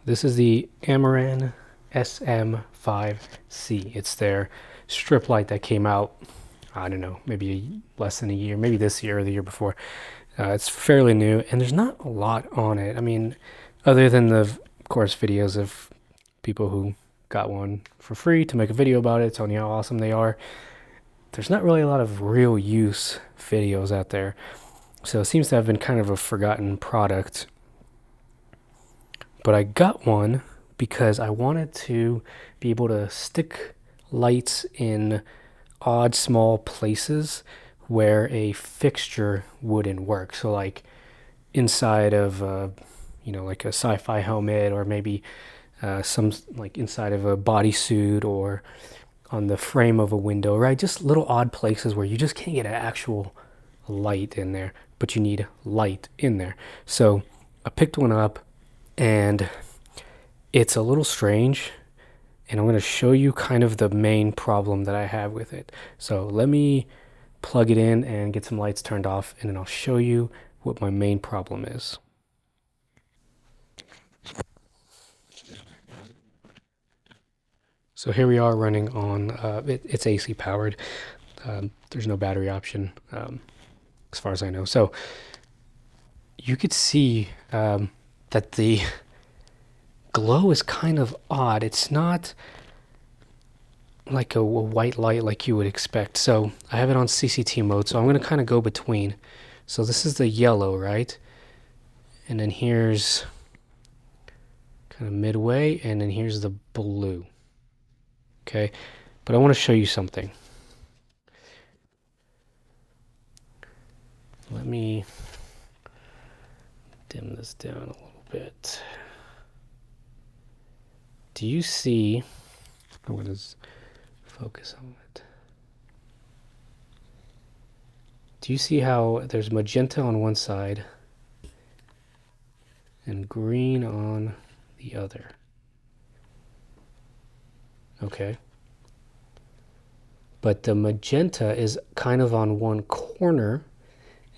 This is the Amaran SM5c. It's their strip light that came out, I don't know, maybe less than a year, maybe this year or the year before. It's fairly new, and there's not a lot on it. I mean, other than the, of course, videos of people who got one for free to make a video about it, telling you how awesome they are. There's not really a lot of real use videos out there. So it seems to have been kind of a forgotten product. But I got one because I wanted to be able to stick lights in odd small places where a fixture wouldn't work. So like inside of like a sci-fi helmet, or maybe some like inside of a bodysuit, or on the frame of a window, right? Just little odd places where you just can't get an actual light in there, but you need light in there. So I picked one up, and it's a little strange, and I'm going to show you kind of the main problem that I have with it. So let me plug it in and get some lights turned off, and then I'll show you what my main problem is. So here we are running on, it's AC powered. There's no battery option, as far as I know. So you could see that the glow is kind of odd. It's not like a white light like you would expect. So I have it on CCT mode, so I'm going to kind of go between. So this is the yellow, right? And then here's kind of midway, and then here's the blue. Okay, but I want to show you something. Let me dim this down a little bit. Do you see, what is focus on it? Do you see how there's magenta on one side and green on the other? Okay. But the magenta is kind of on one corner,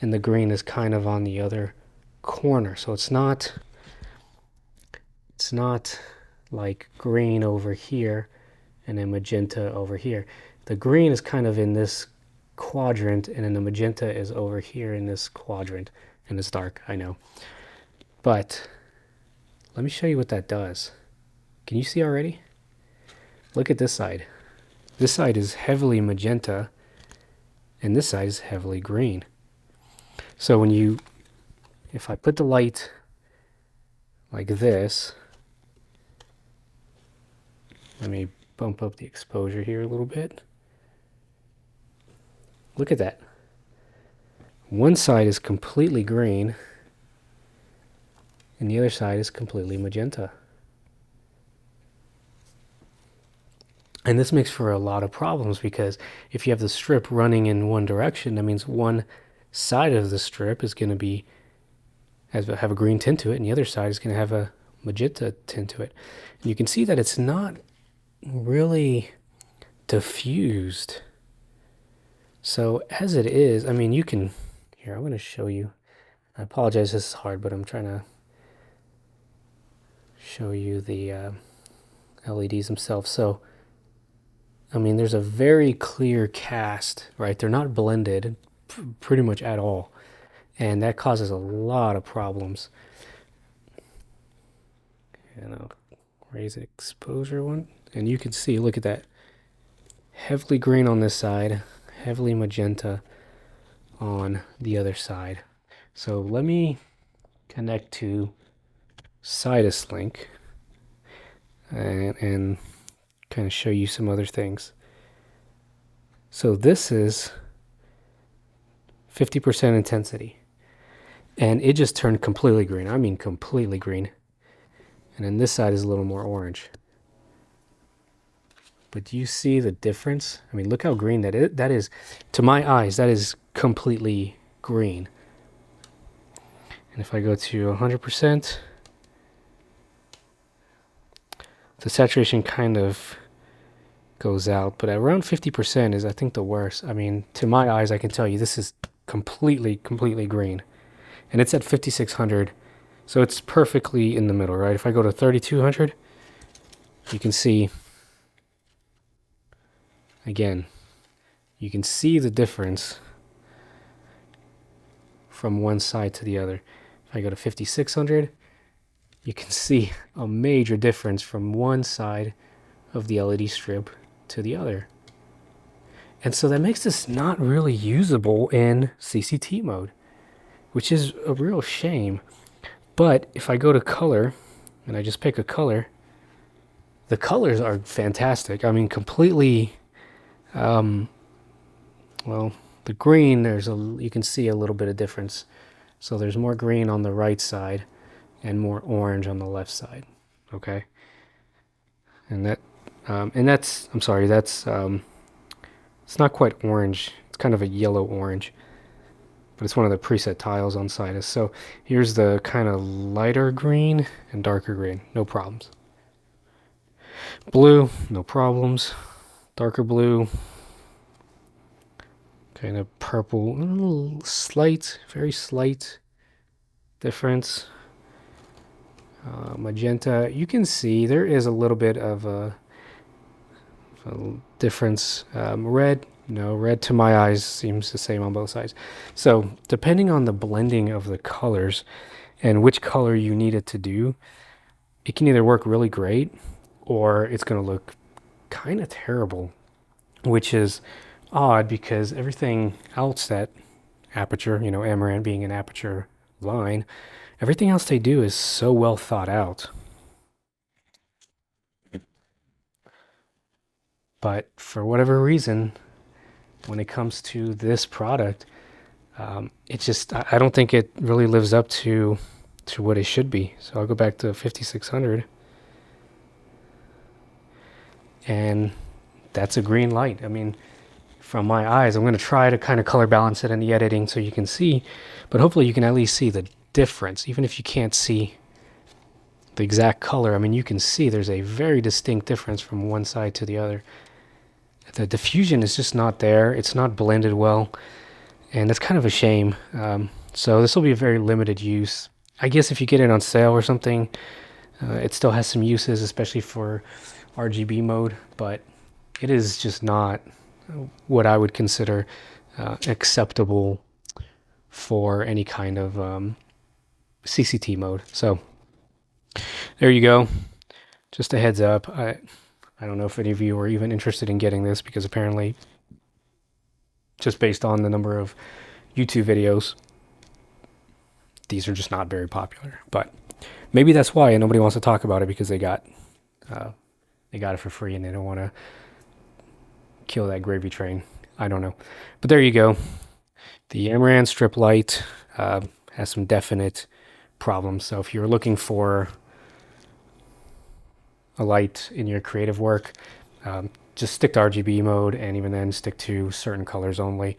and the green is kind of on the other corner. So it's not like green over here and then magenta over here. The green is kind of in this quadrant, and then the magenta is over here in this quadrant. And it's dark, I know. But let me show you what that does. Can you see already? Look at this side. This side is heavily magenta, and this side is heavily green. So if I put the light like this, let me bump up the exposure here a little bit. Look at that. One side is completely green, and the other side is completely magenta. And this makes for a lot of problems, because if you have the strip running in one direction, that means one side of the strip is going to have a green tint to it, and the other side is going to have a magenta tint to it. And you can see that it's not really diffused. So as it is, I mean, you can, here, I'm going to show you. I apologize, this is hard, but I'm trying to show you the LEDs themselves. So I mean, there's a very clear cast, right? They're not blended pretty much at all. And that causes a lot of problems. And I'll raise the exposure one. And you can see, look at that. Heavily green on this side, heavily magenta on the other side. So let me connect to Sidus Link and kind of show you some other things. So this is 50% intensity, and it just turned completely green. I mean completely green. And then this side is a little more orange. But do you see the difference? I mean, look how green that is. That is, to my eyes, that is completely green. And if I go to 100%, the saturation kind of goes out, but around 50% is, I think, the worst. I mean, to my eyes, I can tell you this is completely green, and it's at 5600 So it's perfectly in the middle, right? If I go to 3200, you can see, again, you can see the difference from one side to the other. If I go to 5600, you can see a major difference from one side of the LED strip to the other. And so that makes this not really usable in CCT mode, which is a real shame. But if I go to color and I just pick a color, the colors are fantastic. I mean, completely, well, the green, you can see a little bit of difference. So there's more green on the right side and more orange on the left side. Okay. And that's, I'm sorry, it's not quite orange. It's kind of a yellow orange, but it's one of the preset tiles on Sidus. So here's the kind of lighter green and darker green. No problems. Blue, no problems. Darker blue. Kind of purple. Slight, very slight difference. Magenta. You can see there is a little bit of a difference. Red, no, red to my eyes seems the same on both sides. So depending on the blending of the colors and which color you need it to do, it can either work really great or it's going to look kind of terrible, which is odd because everything else that Aperture, Amaran being an Aperture line, everything else they do is so well thought out. But for whatever reason, when it comes to this product, I don't think it really lives up to what it should be. So I'll go back to 5600, and that's a green light. I mean, from my eyes, I'm going to try to kind of color balance it in the editing so you can see, but hopefully you can at least see the difference, even if you can't see the exact color. I mean, you can see there's a very distinct difference from one side to the other. The diffusion is just not there. It's not blended well, and that's kind of a shame. So this will be a very limited use. I guess if you get it on sale or something, it still has some uses, especially for RGB mode, but it is just not what I would consider acceptable for any kind of CCT mode. So there you go. Just a heads up. I don't know if any of you are even interested in getting this, because apparently, just based on the number of YouTube videos, these are just not very popular. But maybe that's why nobody wants to talk about it, because they got it for free and they don't want to kill that gravy train. I don't know. But there you go. The Amaran strip light has some definite problems. So if you're looking for a light in your creative work, just stick to RGB mode, and even then stick to certain colors only.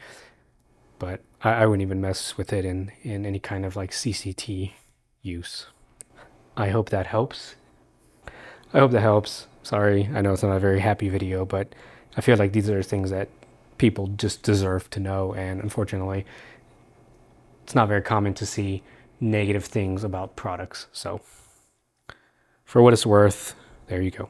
But I wouldn't even mess with it in any kind of like CCT use. I hope that helps. Sorry, I know it's not a very happy video, but I feel like these are things that people just deserve to know, and unfortunately, it's not very common to see negative things about products. So for what it's worth, there you go.